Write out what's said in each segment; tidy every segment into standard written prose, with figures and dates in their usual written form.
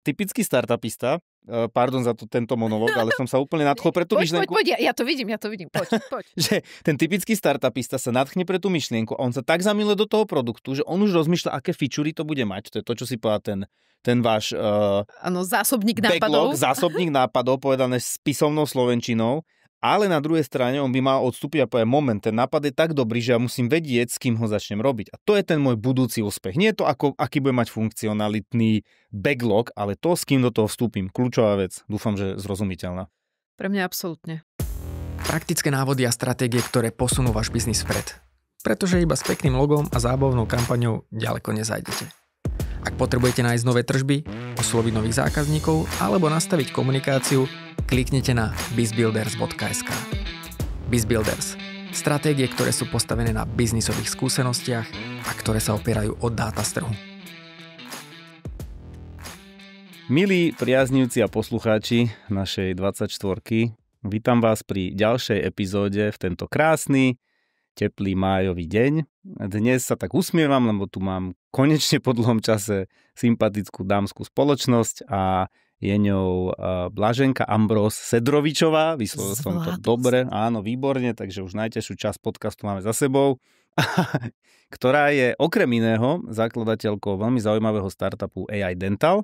typický startupista, pardon za tento monológ, ale som sa úplne nadchol pre tú myšlienku. Poď, ja to vidím, poď. Že ten typický startupista sa nadchne pre tú myšlienku a on sa tak zamiluje do toho produktu, že on už rozmýšľa, aké featurey to bude mať. To je to, čo si povedal ten váš zásobník backlog, nápadov. zásobník nápadov, povedané s písomnou slovenčinou. Ale na druhej strane on by mal odstúpiť a povedať, moment, ten nápad je tak dobrý, že ja musím vedieť, s kým ho začnem robiť. A to je ten môj budúci úspech. Nie je to, aký bude mať funkcionalitný backlog, ale to, s kým do toho vstúpim. Kľúčová vec. Dúfam, že zrozumiteľná. Pre mňa absolútne. Praktické návody a stratégie, ktoré posunú váš biznis vpred. Pretože iba s pekným logom a zábavnou kampaňou ďaleko nezajdete. Ak potrebujete nájsť nové tržby, osloviť nových zákazníkov alebo nastaviť komunikáciu, kliknite na bizbuilders.sk. Bizbuilders. Stratégie, ktoré sú postavené na biznisových skúsenostiach a ktoré sa opierajú o dáta z trhu. Milí priaznivci a poslucháči našej 24, vítam vás pri ďalšej epizóde v tento krásny, teplý májový deň. Dnes sa tak usmievam, lebo tu mám konečne po dlhom čase sympatickú dámskú spoločnosť a je ňou Blaženka Ambróz Sedrovičová. Vyslovil som to dobre, áno, výborne, takže už najťažšiu časť podcastu máme za sebou, ktorá je okrem iného zakladateľkou veľmi zaujímavého startupu AI Dental.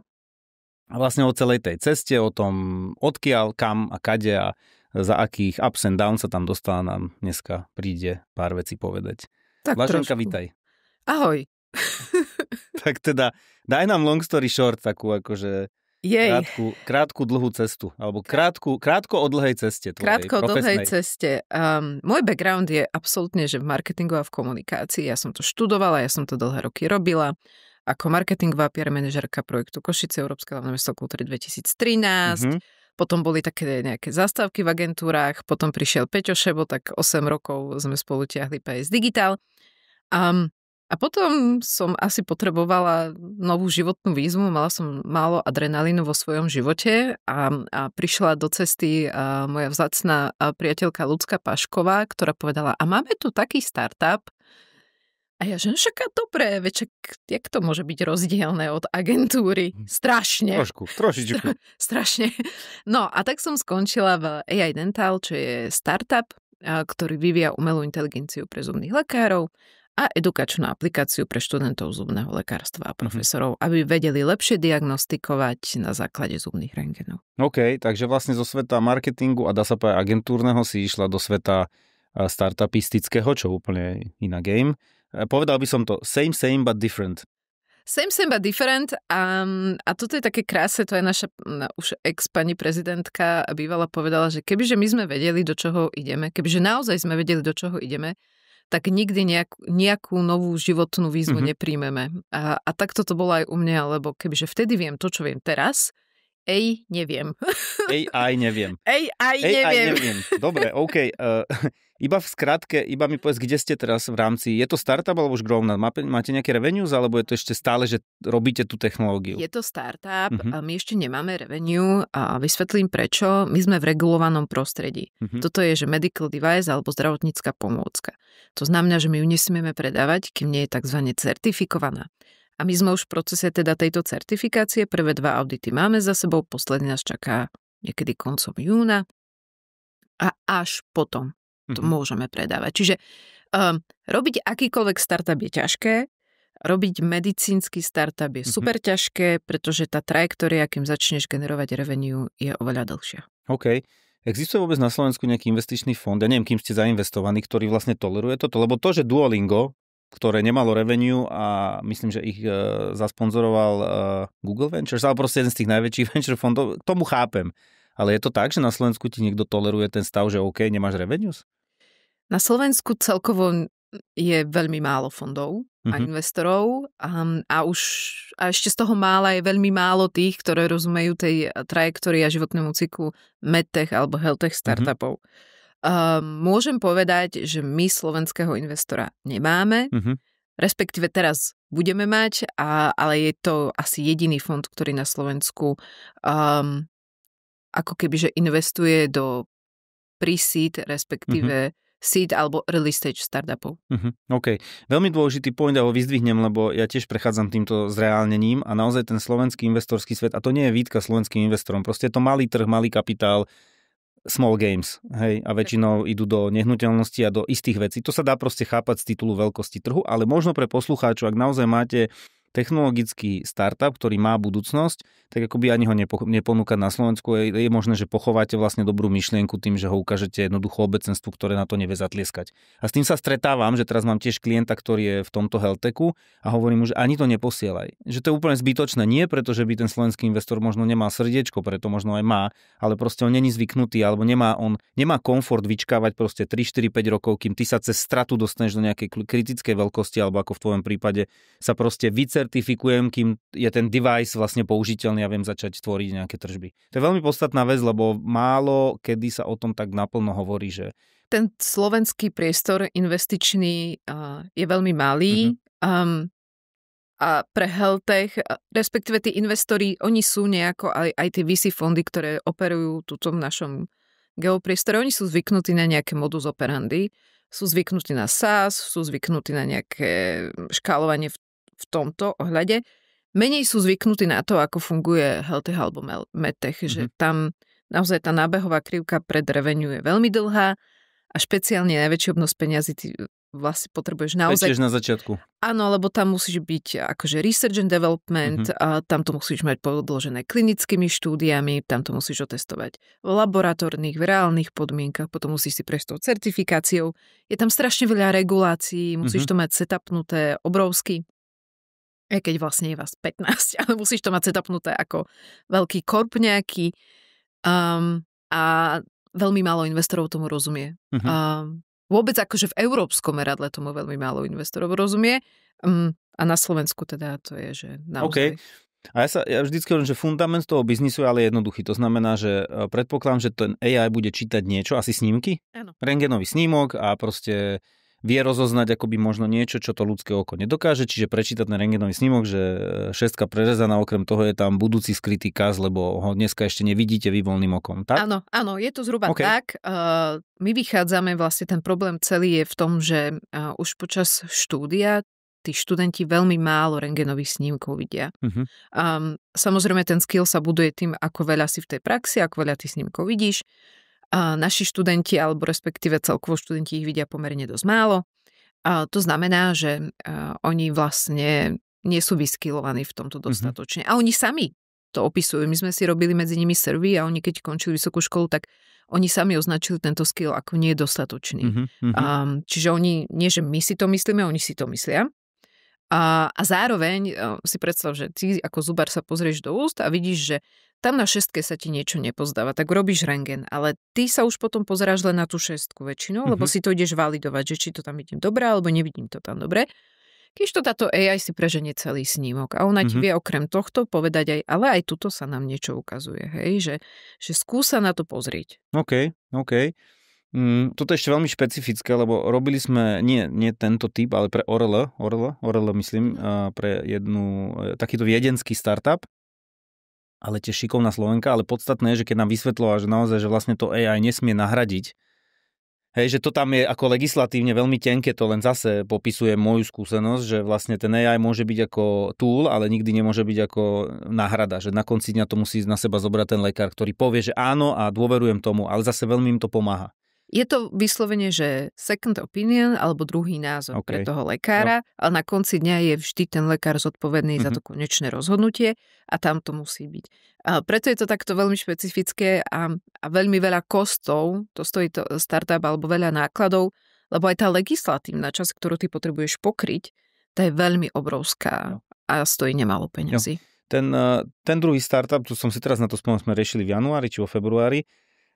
A vlastne o celej tej ceste, o tom odkiaľ, kam a kade a za akých ups and downs sa tam dostala, nám dneska príde pár vecí povedať. Tak Blaženka, trošku. vítaj. Ahoj. Tak teda, daj nám long story short, takú akože krátku dlhú cestu, alebo krátko o dlhej ceste tvojej Krátko o profesnej. dlhej ceste. Môj background je absolútne, že v marketingu a v komunikácii. Ja som to študovala, ja som to dlhé roky robila. Ako marketingová PR manažerka projektu Košice, Európske hlavné mesto kultúry 2013. Potom boli také nejaké zastávky v agentúrách, potom prišiel Peťo Šebo, tak 8 rokov sme spolu tiahli PS Digital. A potom som asi potrebovala novú životnú výzvu, mala som málo adrenalínu vo svojom živote a prišla do cesty moja vzácna priateľka Ľudská Pašková, ktorá povedala, a máme tu taký startup. A ja, že však dobre, jak to môže byť rozdielne od agentúry? Strašne. Trošičku. Strašne. No a tak som skončila v AI Dental, čo je startup, ktorý vyvíja umelú inteligenciu pre zubných lekárov a edukačnú aplikáciu pre študentov zubného lekárstva a profesorov, aby vedeli lepšie diagnostikovať na základe zubných rentgenov. OK, takže vlastne zo sveta marketingu a dá sa povedať agentúrneho si išla do sveta startupistického, čo úplne iná game. Povedal by som to same but different. Same but different a toto je také krásne, to je naša už ex-pani prezidentka bývala povedala, že kebyže my sme vedeli, do čoho ideme, kebyže naozaj sme vedeli, do čoho ideme, tak nikdy nejakú novú životnú výzvu nepríjmeme. A takto to bolo aj u mňa, lebo kebyže vtedy viem to, čo viem teraz, neviem. AI neviem. Dobre, OK. Iba v skratke, iba mi povedz, kde ste teraz v rámci, je to startup alebo už grown up? Máte nejaké revenues, alebo je to ešte stále, že robíte tú technológiu? Je to startup a my ešte nemáme revenue a vysvetlím prečo. My sme v regulovanom prostredí. Toto je, že medical device alebo zdravotnícka pomôcka. To znamená, že my ju nesmieme predávať, kým nie je takzvané certifikovaná. A my sme už v procese teda tejto certifikácie, prvé 2 audity máme za sebou, posledný nás čaká niekedy koncom júna a až potom to môžeme predávať. Čiže robiť akýkoľvek startup je ťažké, robiť medicínsky startup je super ťažké, pretože tá trajektória, kým začneš generovať revenue, je oveľa dlhšia. OK. Existuje vôbec na Slovensku nejaký investičný fond, ja neviem, kým ste zainvestovaní, ktorý vlastne toleruje toto, lebo to, že Duolingo, ktoré nemalo revenue a myslím, že ich zasponzoroval Google Ventures, ale proste jeden z tých najväčších venture fondov, tomu chápem. Ale je to tak, že na Slovensku ti niekto toleruje ten stav, že OK, nemáš revenues? Na Slovensku celkovo je veľmi málo fondov a investorov a ešte z toho mála je veľmi málo tých, ktoré rozumejú tej trajektórii a životnému cyklu medtech alebo healthtech startupov. Môžem povedať, že my slovenského investora nemáme, respektíve teraz budeme mať, ale je to asi jediný fond, ktorý na Slovensku ako keby, že investuje do pre-seed, respektíve seed alebo early stage startupov. OK. Veľmi dôležitý point, ja ho vyzdvihnem, lebo ja tiež prechádzam týmto zreálnením a naozaj ten slovenský investorský svet, a to nie je výtka slovenským investorom, proste je to malý trh, malý kapitál, small games, hej, a väčšinou idú do nehnuteľnosti a do istých vecí. To sa dá proste chápať z titulu veľkosti trhu, ale možno pre poslucháčov, ak naozaj máte technologický startup, ktorý má budúcnosť, tak akoby ani ho neponúkať na Slovensku. Je možné, že pochováte vlastne dobrú myšlienku tým, že ho ukážete jednoducho obecenstvu, ktoré na to nevie zatlieskať. A s tým sa stretávam, že teraz mám tiež klienta, ktorý je v tomto healthachu a hovorím mu, že ani to neposielaj. Že to je úplne zbytočné. Nie preto, že by ten slovenský investor možno nemá srdiečko, preto možno aj má, ale proste on není zvyknutý alebo nemá komfort vyčkávať proste 3, 4, 5 rokov, kým ty sa cez stratu dostaneš do nejakej kritickej veľkosti alebo ako v tvojom prípade sa proste certifikujem, kým je ten device vlastne použiteľný a viem začať tvoriť nejaké tržby. To je veľmi podstatná vec, lebo málo kedy sa o tom tak naplno hovorí, že... Ten slovenský priestor investičný je veľmi malý a pre healthtech, respektíve tí investori, oni sú nejako, aj tie VC fondy, ktoré operujú tuto v našom geopriestore, oni sú zvyknutí na nejaké modus operandi, sú zvyknutí na SaaS, sú zvyknutí na nejaké škálovanie v tomto ohľade. Menej sú zvyknutí na to, ako funguje healthtech alebo medtech, že tam naozaj tá nábehová krivka pred revenue je veľmi dlhá a špeciálne najväčší obnos peňazí ty vlastne potrebuješ naozaj... Tiež na začiatku. Áno, lebo tam musíš byť akože research and development, a tam to musíš mať podložené klinickými štúdiami, tam to musíš otestovať v laboratórnych, v reálnych podmienkach, potom musíš si prejsť tou certifikáciou. Je tam strašne veľa regulácií, musíš to mať setupnuté obrovsky. Keď vlastne je vás 15, ale musíš to mať setupnuté ako veľký korp nejaký a veľmi málo investorov tomu rozumie. Vôbec akože v európskom meradle tomu veľmi málo investorov rozumie a na Slovensku teda to je, že naozaj... Okay. A ja vždycky hovorím, že fundament toho biznisu je ale jednoduchý. To znamená, že predpokladám, že ten AI bude čítať niečo, asi snímky, rentgenový snímok a proste vie rozoznať akoby možno niečo, čo to ľudské oko nedokáže, čiže prečítať ten rentgenový snímok, že šestka prerezaná, okrem toho je tam budúci skrytý kaz, lebo ho dneska ešte nevidíte vy voľným okom, tak? Áno, je to zhruba tak. My vychádzame, vlastne ten problém celý je v tom, že už počas štúdia tí študenti veľmi málo rentgenových snímkov vidia. Samozrejme, ten skill sa buduje tým, ako veľa si v tej praxi, ako veľa tých snímkov vidíš. A naši študenti, alebo respektíve celkovo študenti ich vidia pomerne dosť málo. A to znamená, že oni vlastne nie sú vyskillovaní v tomto dostatočne. A oni sami to opisujú. My sme si robili medzi nimi survey a oni keď končili vysokú školu, tak oni sami označili tento skill ako nie dostatočný. Čiže oni, nie že my si to myslíme, oni si to myslia. A zároveň si predstav, že ty ako zubar sa pozrieš do úst a vidíš, že tam na šestke sa ti niečo nepozdáva, tak robíš rentgen, ale ty sa už potom pozeráš len na tú šestku väčšinou, lebo si to ideš validovať, že či to tam vidím dobre, alebo nevidím to tam dobre. Keď to táto AI si preženie celý snímok a ona ti vie okrem tohto povedať aj, ale aj tuto sa nám niečo ukazuje, hej, že skúsa na to pozrieť. OK. Toto je ešte veľmi špecifické, lebo robili sme nie tento typ, ale pre Orle myslím, pre takýto viedenský startup, ale tiež šikovná Slovenka, ale podstatné je, že keď nám vysvetľovala, že naozaj, že vlastne to AI nesmie nahradiť, hej, že to tam je ako legislatívne veľmi tenké, to len zase popisuje moju skúsenosť, že vlastne ten AI môže byť ako tool, ale nikdy nemôže byť ako náhrada, že na konci dňa to musí na seba zobrať ten lekár, ktorý povie, že áno a dôverujem tomu, ale zase veľmi im to pomáha. Je to vyslovene, že second opinion alebo druhý názor pre toho lekára, ale na konci dňa je vždy ten lekár zodpovedný za to konečné rozhodnutie a tam to musí byť. A preto je to takto veľmi špecifické a veľmi veľa kostov, to stojí to startup alebo veľa nákladov, lebo aj tá legislatívna časť, ktorú ty potrebuješ pokryť, tá je veľmi obrovská a stojí nemálo peňazí. Ten druhý startup, tu som si teraz na to spomenul, sme riešili v januári či vo februári,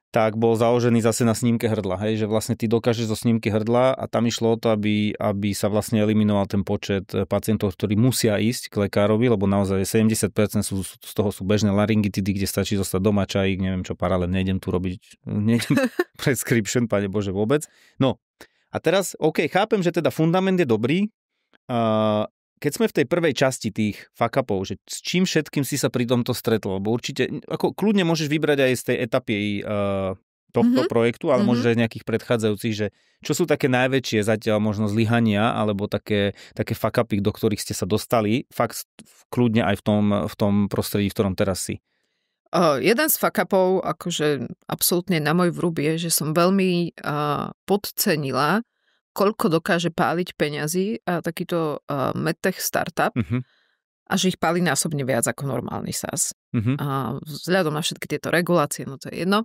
tak bol založený zase na snímke hrdla, hej, že vlastne ty dokážeš zo snímky hrdla a tam išlo o to, aby sa vlastne eliminoval ten počet pacientov, ktorí musia ísť k lekárovi, lebo naozaj 70% z toho sú bežné laryngitidy, kde stačí zostať doma, čajík, neviem čo, paralel, nejdem prescription, pane Bože, vôbec. No, a teraz, chápem, že teda fundament je dobrý. Keď sme v tej prvej časti tých fuck-upov, že s čím všetkým si sa pri tomto stretol, lebo určite, ako kľudne môžeš vybrať aj z tej etapy tohto projektu, ale možno aj z nejakých predchádzajúcich, že čo sú také najväčšie zatiaľ možno zlyhania alebo také fuck-upy, do ktorých ste sa dostali, fakt kľudne aj v tom prostredí, v ktorom teraz si. Jeden z fuck-upov, akože absolútne na môj vrúb je, že som veľmi podcenila, koľko dokáže páliť peňazí takýto medtech startup a že ich páli násobne viac ako normálny SaaS. Vzhľadom na všetky tieto regulácie, no to je jedno.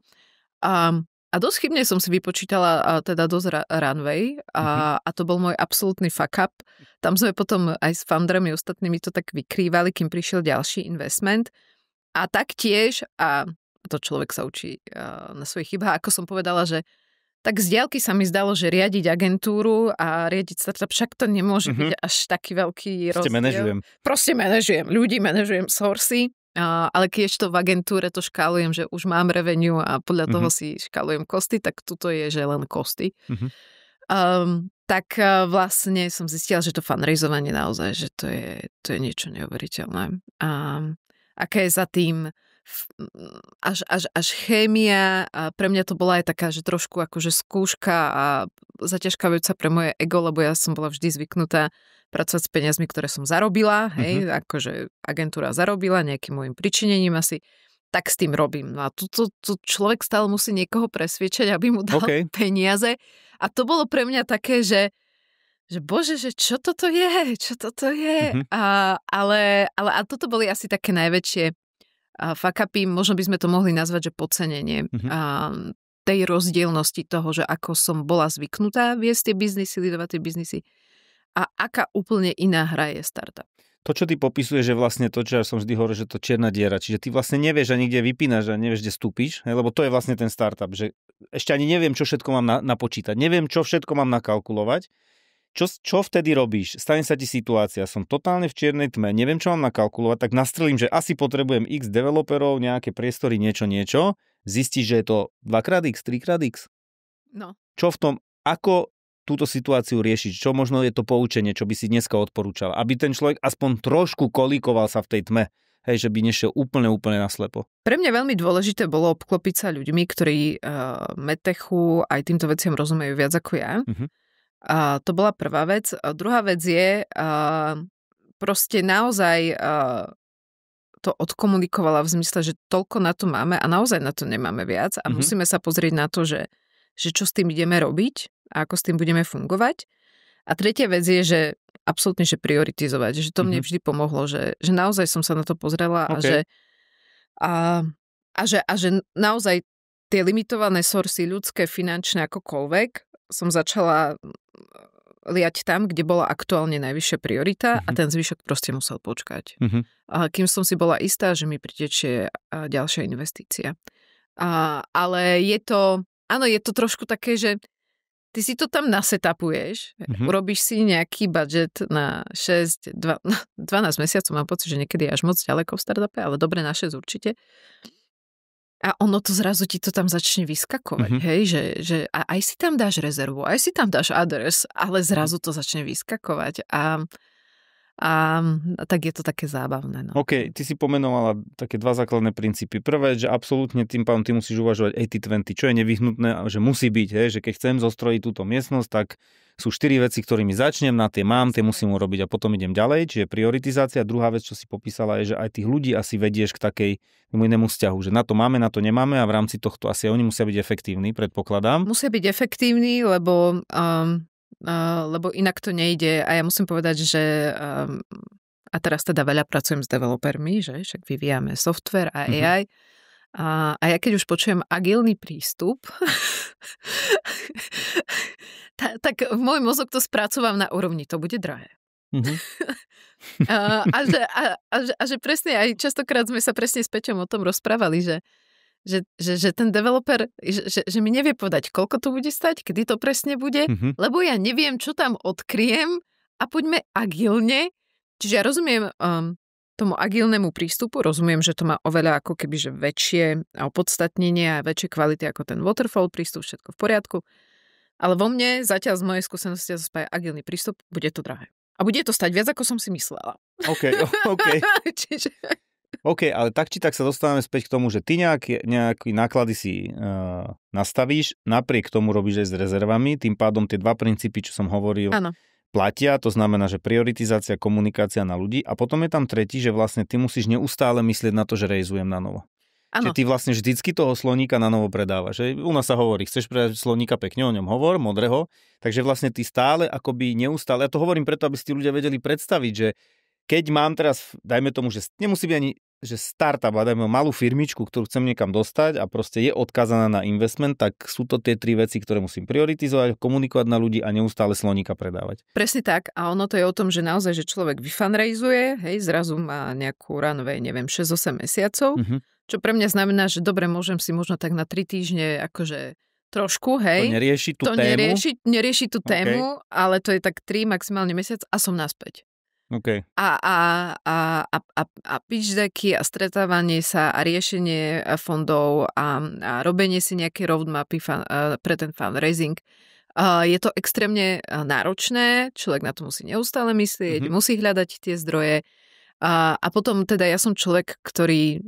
A dosť chybne som si vypočítala teda dosť runway a to bol môj absolútny fuck up. Tam sme potom aj s founderami ostatnými to tak vykrývali, kým prišiel ďalší investment. A taktiež, a to človek sa učí na svojich chybách, ako som povedala, že tak z diaľky sa mi zdalo, že riadiť agentúru a riadiť startup, však to nemôže byť až taký veľký rozdiel. Proste manažujem ľudí, manažujem sourcy. Ale keď to v agentúre to škálujem, že už mám revenue a podľa toho si škálujem kosty, tak tuto je, že len kosty. Tak vlastne som zistila, že to fundraisovanie naozaj, že to je niečo neuveriteľné. Aké je za tým až chémia. A pre mňa to bola aj taká, že trošku akože skúška a zaťažkávajúca pre moje ego, lebo ja som bola vždy zvyknutá pracovať s peniazmi, ktoré som zarobila, hej, akože agentúra zarobila nejakým môjim pričinením asi, tak s tým robím. No a tu človek stále musí niekoho presviečať, aby mu dal peniaze. A to bolo pre mňa také, že bože, že čo toto je? Ale toto boli asi také najväčšie fuck-upy, možno by sme to mohli nazvať, že podcenenie tej rozdielnosti toho, že ako som bola zvyknutá viesť tie biznisy, lidovať tie biznisy a aká úplne iná hra je startup. To, čo ty popisuješ, že vlastne to, čo ja som vždy hovoril, že to čierna diera, čiže ty vlastne nevieš ani kde vypínaš a nevieš, kde stúpiš, lebo to je vlastne ten startup, že ešte ani neviem, čo všetko mám napočítať, neviem, čo všetko mám nakalkulovať. Čo vtedy robíš? Stane sa ti situácia, som totálne v čiernej tme, neviem, čo mám nakalkulovať, tak nastrelím, že asi potrebujem x developerov, nejaké priestory, niečo, zistíš, že je to 2x, 3x. No. Čo v tom, ako túto situáciu riešiť? Čo možno je to poučenie, čo by si dneska odporúčal? Aby ten človek aspoň trošku kolíkoval sa v tej tme, hej, že by nešiel úplne naslepo. Pre mňa veľmi dôležité bolo obklopiť sa ľuďmi, ktorí medtechu aj týmto veciam rozumejú viac ako ja. A to bola prvá vec. A druhá vec je proste naozaj to odkomunikovala v zmysle, že toľko na to máme a naozaj na to nemáme viac a musíme sa pozrieť na to, že čo s tým ideme robiť a ako s tým budeme fungovať. A tretia vec je, že absolútne, že prioritizovať. Že to mne vždy pomohlo, že naozaj som sa na to pozrela a že naozaj tie limitované sourcy ľudské, finančné, akokoľvek, som začala liať tam, kde bola aktuálne najvyššia priorita a ten zvyšok proste musel počkať. A kým som si bola istá, že mi pritečie ďalšia investícia. Ale je to trošku také, že ty si to tam nasetapuješ, urobíš si nejaký budget na 12 mesiacov, mám pocit, že niekedy je až moc ďaleko v startupe, ale dobre na 6 určite. A ono to zrazu ti to tam začne vyskakovať, hej, že aj si tam dáš rezervu, aj si tam dáš adres, ale zrazu to začne vyskakovať a tak je to také zábavné. No. OK, ty si pomenovala také dva základné princípy. Prvé, že absolútne tým pádom ty musíš uvažovať 80-20, čo je nevyhnutné, že musí byť, hej, že keď chcem zostrojiť túto miestnosť, tak sú 4 veci, ktorými začnem, na tie mám, tie musím urobiť a potom idem ďalej, čiže prioritizácia. Druhá vec, čo si popísala, je, že aj tých ľudí asi vedieš k takej inému vzťahu, že na to máme, na to nemáme a v rámci tohto asi oni musia byť efektívni, predpokladám. Musia byť efektívni, lebo inak to nejde a ja musím povedať, že a teraz teda veľa pracujem s developermi, že však vyvíjame software a AI a ja keď už počujem agilný prístup tak v môj mozog to spracovám na úrovni, to bude drahé. A že presne, aj častokrát sme sa presne s Peťom o tom rozprávali, že ten developer, že mi nevie povedať, koľko to bude stať, kedy to presne bude, lebo ja neviem, čo tam odkryjem a poďme agilne. Čiže ja rozumiem tomu agilnému prístupu, rozumiem, že to má oveľa ako keby, že väčšie opodstatnenie a väčšie kvality ako ten waterfall prístup, všetko v poriadku. Ale vo mne, zatiaľ z mojej skúsenosti spája agilný prístup, bude to drahé. A bude to stať viac, ako som si myslela. OK. Čiže... OK, ale tak či tak sa dostávame späť k tomu, že ty nejaké náklady si nastavíš, napriek tomu robíš aj s rezervami, tým pádom tie dva princípy, čo som hovoril, Áno. platia, to znamená, že prioritizácia, komunikácia na ľudí a potom je tam tretí, že vlastne ty musíš neustále myslieť na to, že rejzujem na novo. Áno. Čiže ty vlastne vždycky toho sloníka na novo predávaš. U nás sa hovorí, chceš predať sloníka pekne, o ňom hovor, modrého, takže vlastne ty stále akoby neustále, ja to hovorím preto, aby si tí ľudia vedeli predstaviť, že keď mám teraz, dajme tomu, že nemusí byť ani že startup, a dajme malú firmičku, ktorú chcem niekam dostať a proste je odkázaná na investment, tak sú to tie tri veci, ktoré musím prioritizovať, komunikovať na ľudí a neustále sloníka predávať. Presne tak. A ono to je o tom, že naozaj, že človek vyfundraizuje, hej, zrazu má nejakú runway, neviem, 6-8 mesiacov, čo pre mňa znamená, že dobre, môžem si možno tak na 3 týždne akože trošku, hej. To nerieši tú tému. Nerieši tú tému, ale to je tak 3, maximálne mesiac a som naspäť. Okay. A pitch decky a stretávanie sa a riešenie fondov a robenie si nejaké roadmapy pre ten fundraising. Je to extrémne náročné, človek na to musí neustále myslieť, musí hľadať tie zdroje. A potom teda ja som človek, ktorý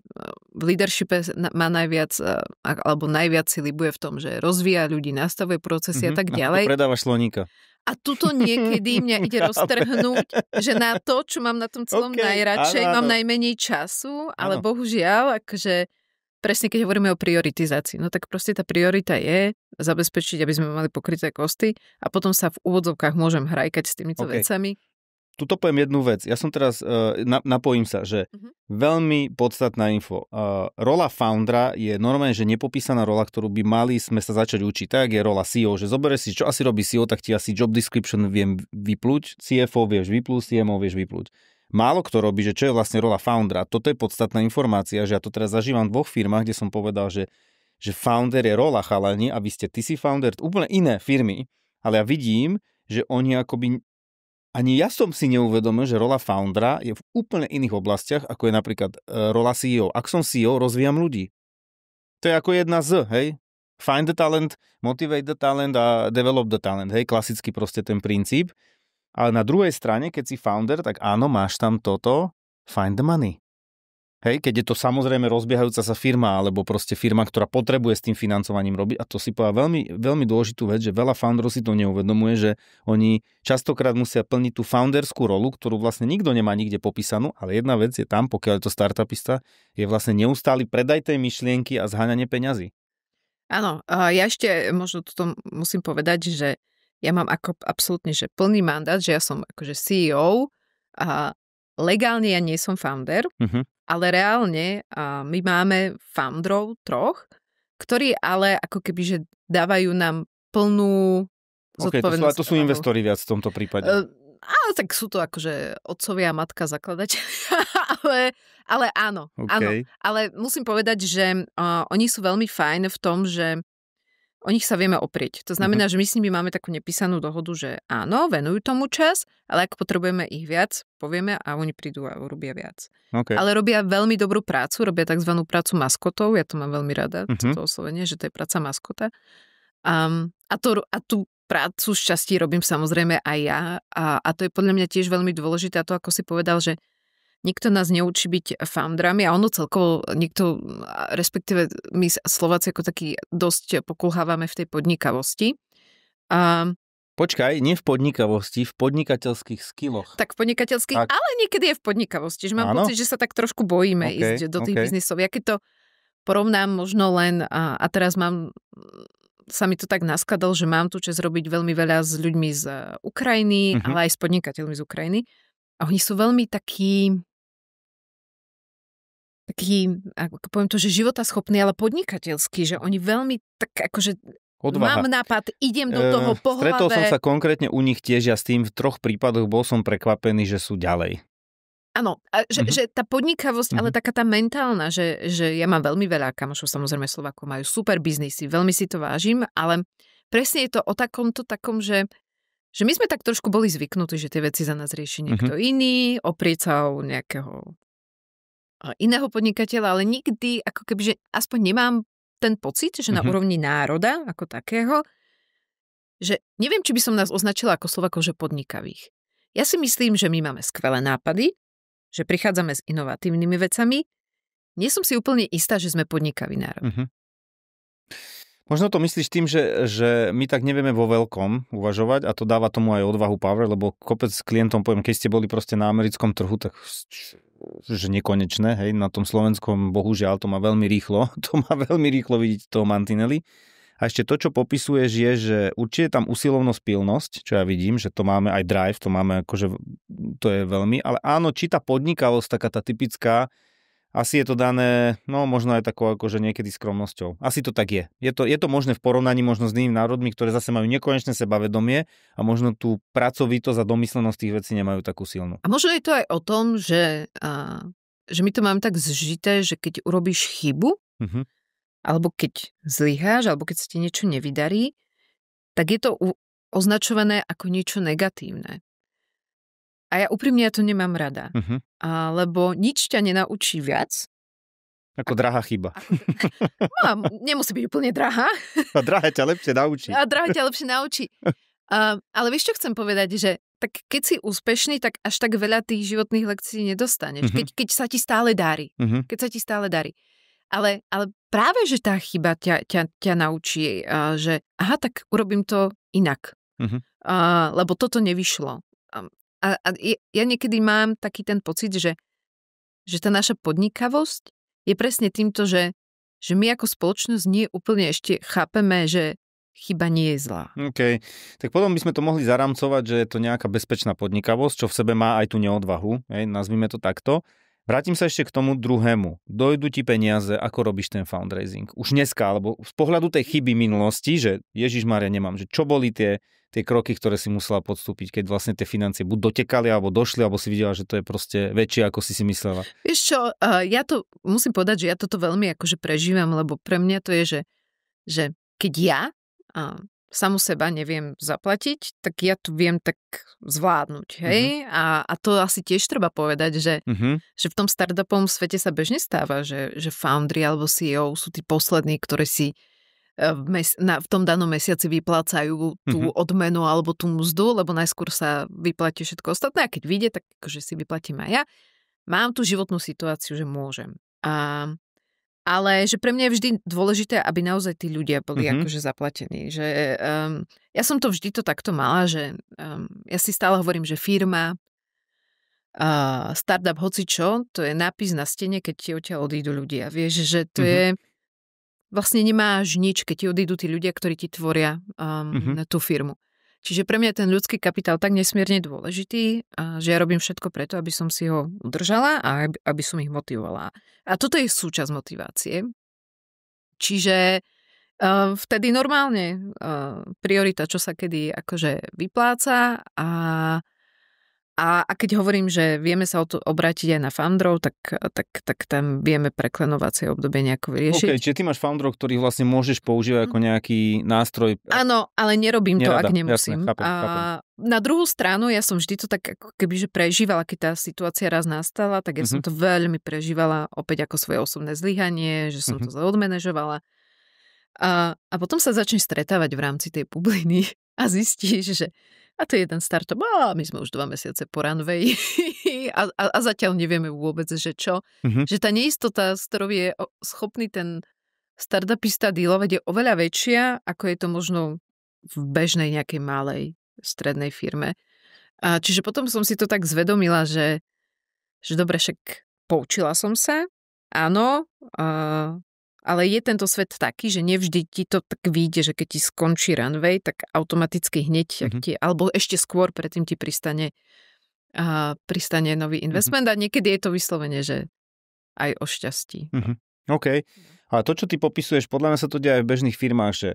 v leadershipe má najviac, alebo najviac si libuje v tom, že rozvíja ľudí, nastavuje procesy a tak ďalej. A predávaš sloníka. A tuto niekedy mňa ide roztrhnúť, že na to, čo mám na tom celom najradšej, mám najmenej času, ale bohužiaľ, akože presne keď hovoríme o prioritizácii, no tak proste tá priorita je zabezpečiť, aby sme mali pokryté kosty a potom sa v úvodzovkách môžem hrajkať s týmito vecami. Tuto poviem jednu vec. Ja som teraz, napojím sa, že veľmi podstatná info. Rola foundera je normálne, že nepopísaná rola, ktorú by mali sme sa začať učiť. Tak je rola CEO, že zoberieš si, čo asi robí CEO, tak ti asi job description viem vyplúť, CFO vieš vyplúť, CMO vieš vyplúť. Málo kto robí, že čo je vlastne rola foundera. Toto je podstatná informácia, že ja to teraz zažívam v 2 firmách, kde som povedal, že founder je rola chalani a ty si founder, úplne iné firmy, ale ja vidím, že oni akoby ani ja som si neuvedomil, že rola foundera je v úplne iných oblastiach, ako je napríklad rola CEO. Ak som CEO, rozvíjam ľudí. To je ako jedna z, hej? Find the talent, motivate the talent a develop the talent, hej? Klasicky proste ten princíp. Ale na druhej strane, keď si founder, tak áno, máš tam toto, find the money. Hej, keď je to samozrejme rozbiehajúca sa firma, alebo proste firma, ktorá potrebuje s tým financovaním robiť. A to si povedal veľmi, veľmi dôležitú vec, že veľa founderov si to neuvedomuje, že oni častokrát musia plniť tú founderskú rolu, ktorú vlastne nikto nemá nikde popísanú, ale jedna vec je tam, pokiaľ je to startupista, je vlastne neustály predaj tej myšlienky a zháňanie peňazí. Áno, ja ešte možno toto musím povedať, že ja mám ako absolútne že plný mandát, že ja som akože CEO a legálne ja nie som founder, ale reálne my máme founderov 3, ktorí ale ako keby, že dávajú nám plnú zodpovednosť. To sú investori viac v tomto prípade. Ale tak sú to akože otcovia a matka zakladateľia, ale áno, áno. Ale musím povedať, že oni sú veľmi fajn v tom, že o nich sa vieme oprieť. To znamená, že my s nimi máme takú nepísanú dohodu, že áno, venujú tomu čas, ale ak potrebujeme ich viac, povieme a oni prídu a robia viac. Ale robia veľmi dobrú prácu, robia tzv. Prácu maskotov, ja to mám veľmi rada, toto oslovenie, že to je práca maskota. A tú prácu šťastí robím samozrejme aj ja a to je podľa mňa tiež veľmi dôležité a to, ako si povedal, že nikto nás neučí byť founderami a ono celkovo respektíve my Slováci ako taký dosť pokulhávame v tej podnikavosti. Počkaj, nie v podnikavosti, v podnikateľských skilloch. Tak v podnikateľských, tak. Ale niekedy je v podnikavosti, že mám pocit, že sa tak trošku bojíme ísť do tých biznisov. Ja keď to porovnám možno len, a teraz sa mi to tak naskladal, že mám tu čas robiť veľmi veľa s ľuďmi z Ukrajiny, ale aj s podnikateľmi z Ukrajiny. A oni sú veľmi takí, ako poviem to, že životaschopný, ale podnikateľský, že oni veľmi tak akože odvaha. Mám nápad, idem do toho po hlave. Stretol som sa konkrétne u nich tiež, ja s tým v 3 prípadoch bol som prekvapený, že sú ďalej. Áno, že tá podnikavosť, ale taká tá mentálna, že ja mám veľmi veľa kamošov, samozrejme Slovákov majú super biznisy, veľmi si to vážim, ale presne je to o takom, že my sme tak trošku boli zvyknutí, že tie veci za nás rieši niekto iný, oprieť sa o nejakého iného podnikateľa, ale nikdy, ako keby, že aspoň nemám ten pocit, že na úrovni národa, ako takého, že neviem, či by som nás označila ako Slovákov, že podnikavých. Ja si myslím, že my máme skvelé nápady, že prichádzame s inovatívnymi vecami, nie som si úplne istá, že sme podnikavý národ. Uh-huh. Možno to myslíš tým, že my tak nevieme vo veľkom uvažovať a to dáva tomu aj odvahu power, lebo kopec klientom poviem, keď ste boli proste na americkom trhu, tak že nekonečné, hej, na tom slovenskom bohužiaľ to má veľmi rýchlo vidieť toho mantinely. A ešte to, čo popisuješ, je, že určite tam usilovnosť, pilnosť, čo ja vidím, že to máme aj drive, to máme akože, to je veľmi, ale áno, či tá podnikavosť, taká tá typická, asi je to dané, no možno aj takou akože niekedy skromnosťou. Asi to tak je. Je to možné v porovnaní možno s inými národmi, ktoré zase majú nekonečné sebavedomie a možno tú pracovitosť a domyslenosť tých vecí nemajú takú silnú. A možno je to aj o tom, že my to máme tak zžité, že keď urobíš chybu, alebo keď zlyháš, alebo keď sa ti niečo nevydarí, tak je to označované ako niečo negatívne. A ja úprimne to nemám rada. Lebo nič ťa nenaučí viac. Ako drahá chyba. Nemusí byť úplne drahá. A drahá ťa lepšie naučí. Ale vieš, čo chcem povedať, že tak keď si úspešný, tak až tak veľa tých životných lekcií nedostaneš. Keď sa ti stále darí. Ale práve, že tá chyba ťa naučí, že aha, tak urobím to inak. Lebo toto nevyšlo. A ja niekedy mám taký ten pocit, že tá naša podnikavosť je presne týmto, že my ako spoločnosť nie úplne ešte chápeme, že chyba nie je zlá. OK. Tak potom by sme to mohli zaramcovať, že je to nejaká bezpečná podnikavosť, čo v sebe má aj tú neodvahu, nazvime to takto. Vrátim sa ešte k tomu druhému. Dojdu ti peniaze, ako robíš ten fundraising? Už dneska, alebo z pohľadu tej chyby minulosti, že Ježišmária nemám, že čo boli tie kroky, ktoré si musela podstúpiť, keď vlastne tie financie buď dotekali, alebo došli, alebo si videla, že to je proste väčšie, ako si myslela. Vieš čo, ja to musím povedať, že ja toto veľmi akože prežívam, lebo pre mňa to je, že keď ja samu seba neviem zaplatiť, tak ja to viem tak zvládnuť, hej? A to asi tiež treba povedať, že v tom startupovom svete sa bežne stáva, že foundry alebo CEO sú tí poslední, ktorí si v tom danom mesiaci vyplácajú tú odmenu alebo tú mzdu, lebo najskôr sa vyplatí všetko ostatné a keď vyjde, tak akože si vyplatím aj ja. Mám tú životnú situáciu, že môžem. Ale že pre mňa je vždy dôležité, aby naozaj tí ľudia boli akože zaplatení. Že, ja som to vždy to takto mala, že ja si stále hovorím, že firma, startup hocičo, to je nápis na stene, keď ti odtiaľ odídu ľudia. Vieš, že to je vlastne nemáš nič, keď ti odídu tí ľudia, ktorí ti tvoria na tú firmu. Čiže pre mňa je ten ľudský kapitál tak nesmierne dôležitý, že ja robím všetko preto, aby som si ho udržala a aby som ich motivovala. A toto je súčasť motivácie. Čiže vtedy normálne priorita, čo sa kedy akože vypláca a keď hovorím, že vieme sa obrátiť aj na founderov, tak tam vieme preklenovať obdobie nejako vyriešiť. OK, čiže ty máš founderov, ktorých vlastne môžeš používať ako nejaký nástroj. Áno, ale nerobím to, ak Jasné, nemusím. chápem. Na druhú stranu, ja som vždy to tak ako kebyže prežívala, keď tá situácia raz nastala, tak ja som to veľmi prežívala opäť ako svoje osobné zlyhanie, že som to zle odmanažovala. A potom sa začneš stretávať v rámci tej bubliny a zistíš, že a to je jeden startup, my sme už 2 mesiace po runway a zatiaľ nevieme vôbec, že čo. Že tá neistota, s ktorou je schopný ten startupista dealovať, je oveľa väčšia, ako je to možno v bežnej nejakej malej strednej firme. Čiže potom som si to tak zvedomila, že dobre, však poučila som sa, áno, ale je tento svet taký, že nevždy ti to tak vyjde, že keď ti skončí runway, tak automaticky hneď, alebo ešte skôr predtým ti pristane nový investment a niekedy je to vyslovene, že aj o šťastí. OK. A to, čo ty popisuješ, podľa mňa sa to deje aj v bežných firmách, že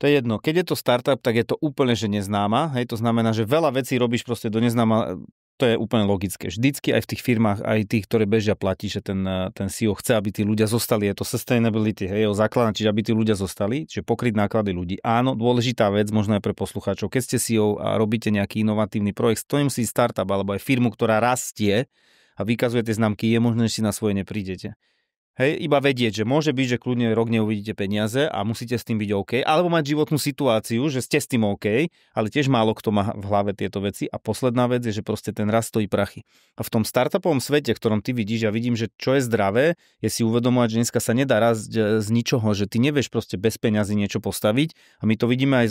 to je jedno. Keď je to startup, tak je to úplne, že neznáma. Hej, to znamená, že veľa vecí robíš proste do neznáma. To je úplne logické. Vždycky aj v tých firmách, aj tých, ktoré bežia, platí, že ten CEO chce, aby tí ľudia zostali. Je to sustainability, hej, o základ, čiže aby tí ľudia zostali, čiže pokryť náklady ľudí. Áno, dôležitá vec, možno aj pre poslucháčov. Keď ste CEO a robíte nejaký inovatívny projekt, to nemusí startup alebo aj firmu, ktorá rastie a vykazuje tie známky, je možné, že si na svoje neprídete. Hej, iba vedieť, že môže byť, že kľudne rok neuvidíte peniaze a musíte s tým byť OK, alebo mať životnú situáciu, že ste s tým OK, ale tiež málo kto má v hlave tieto veci. A posledná vec je, že proste ten rast stojí prachy. A v tom startupovom svete, v ktorom ty vidíš, ja vidím, že čo je zdravé, je si uvedomovať, že dneska sa nedá rásť z ničoho, že ty nevieš proste bez peňazí niečo postaviť. A my to vidíme aj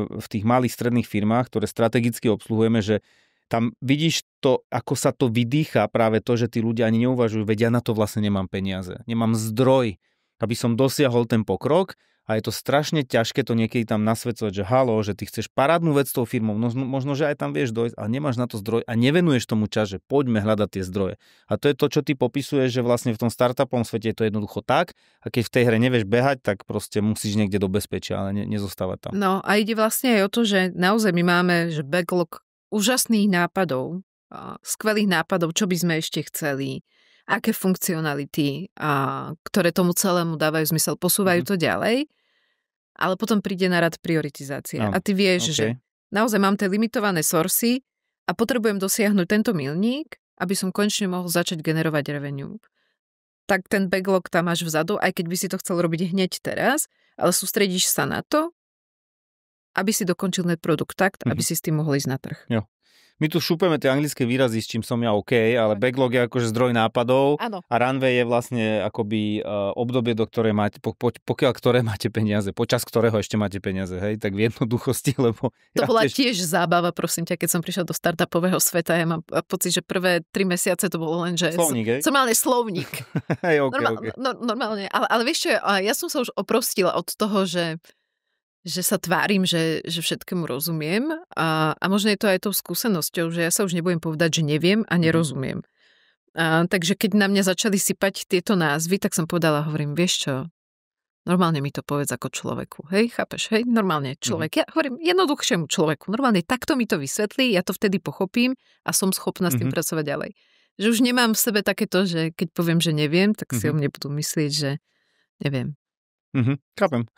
v tých malých stredných firmách, ktoré strategicky obsluhujeme, že tam vidíš to, ako sa to vydýcha, práve to, že tí ľudia ani neuvažujú, veď ja na to vlastne nemám peniaze, nemám zdroj, aby som dosiahol ten pokrok a je to strašne ťažké to niekedy tam nasvedcovať, že halo, že ty chceš parádnu vec s tou firmou, možno, že aj tam vieš dojsť, ale nemáš na to zdroj a nevenuješ tomu čas, že poďme hľadať tie zdroje. A to je to, čo ty popisuješ, že vlastne v tom startupovom svete je to jednoducho tak a keď v tej hre nevieš behať, tak proste musíš niekde do bezpečia, ale nezostávať tam. No a ide vlastne aj o to, že naozaj my máme že backlog úžasných nápadov, skvelých nápadov, čo by sme ešte chceli, aké funkcionality, ktoré tomu celému dávajú zmysel, posúvajú to ďalej, ale potom príde na rad prioritizácia. A ty vieš, že naozaj mám tie limitované sourcy a potrebujem dosiahnuť tento milník, aby som konečne mohol začať generovať revenue. Tak ten backlog tam máš vzadu, aj keď by si to chcel robiť hneď teraz, ale sústredíš sa na to, aby si dokončil net product tak, aby si s tým mohol ísť na trh. Jo. My tu šúpeme tie anglické výrazy, s čím som ja OK, ale backlog je akože zdroj nápadov. Áno. A runway je vlastne akoby obdobie, do ktoré máte, pokiaľ ktoré máte peniaze, počas ktorého ešte máte peniaze, hej, tak v jednoduchosti, lebo... To bola tiež zábava, prosím ťa, keď som prišiel do startupového sveta, ja mám pocit, že prvé 3 mesiace to bolo len, že... Slovník, hej? Normálne slovník. Hej, okay. Normálne, ale vieš čo, ja som sa už oprostila od toho, že sa tvárim, že všetkému rozumiem a možno je to aj tou skúsenosťou, že ja sa už nebudem povedať, že neviem a nerozumiem. Takže keď na mňa začali sypať tieto názvy, tak som povedala, hovorím, vieš čo, normálne mi to povedz ako človeku, hej, chápeš, hej, normálne človek. Ja hovorím jednoduchšiemu človeku, normálne takto mi to vysvetlí, ja to vtedy pochopím a som schopná s tým pracovať ďalej. Že už nemám v sebe takéto, že keď poviem, že neviem, tak si o mne budú myslieť, že neviem. Chápem.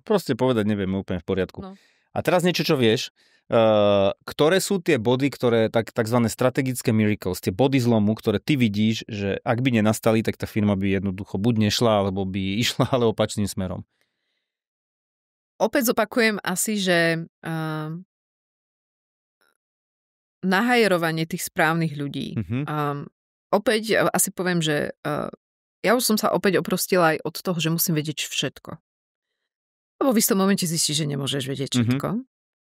Proste povedať nevieme úplne v poriadku. No. A teraz niečo, čo vieš. Ktoré sú tie body, ktoré takzvané strategické miracles, tie body zlomu, ktoré ty vidíš, že ak by nenastali, tak tá firma by jednoducho buď nešla, alebo by išla, ale opačným smerom. Opäť zopakujem asi, že nahajerovanie tých správnych ľudí. Opäť asi poviem, že ja už som sa opäť oprostila aj od toho, že musím vedieť všetko. Lebo v istom momente zistíš, že nemôžeš vedieť všetko.